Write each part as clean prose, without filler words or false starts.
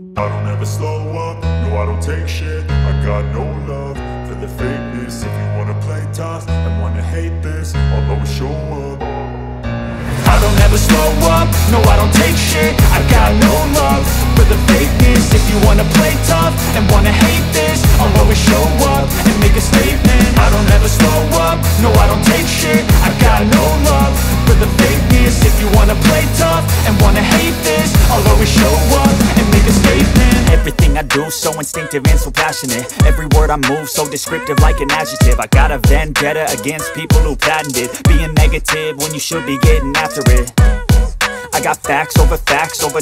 I don't ever slow up, no I don't take shit. I got no love for the fakeness. If you wanna play tough and wanna hate this, I'll always show up. I don't ever slow up, no I don't take shit. I got no love for the fakeness. If you wanna play tough and wanna hate this, I'll always show up and make a statement. I don't ever slow up, no I don't take shit. I got no love for the fakeness. If you wanna play tough and wanna hate this, I'll always show up and make a statement. Everything I do so instinctive and so passionate. Every word I move so descriptive like an adjective. I got a vendetta against people who patented being negative when you should be getting after it. I got facts over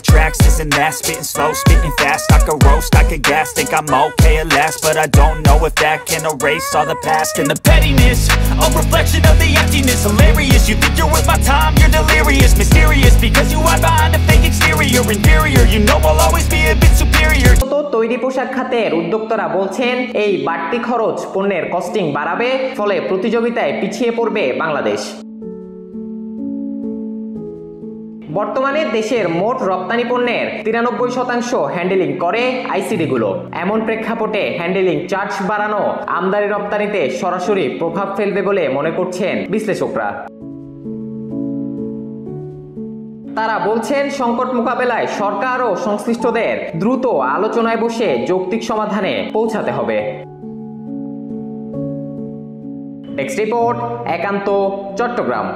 tracks, this and that. Spitting slow, spitting fast. I could roast, I could gas. Think I'm okay at last, but I don't know if that can erase all the past. And the pettiness, a reflection of the emptiness. Hilarious, you think you're worth my time, you're delirious. Mysterious, because you hide behind a fake exterior. Inferior, you know I'll always be a bit superior. তৈরি পোশাক খাতের উদ্যোক্তারা বলছেন এই বাড়তি খরচ পণ্যের costing বাড়াবে, ফলে প্রতিযোগিতায় পিছিয়ে পড়বে বাংলাদেশ। বর্তমানে দেশের মোট রপ্তানি পণ্যের 93% হ্যান্ডেলিং করে আইসিডি গুলো। এমন প্রেক্ষাপটে হ্যান্ডেলিং চার্জ বাড়ানো আমদানি রপ্তানিতে সরাসরি প্রভাব ফেলবে বলে মনে করছেন বিশ্লেষকরা। তারা বলছেন সংকট মোকাবেলায় সরকার ও সংশ্লিষ্টদের দ্রুত আলোচনায় বসে যৌক্তিক সমাধানে পৌঁছাতে হবে। ডেস্ক রিপোর্ট, একান্ত, চট্টগ্রাম।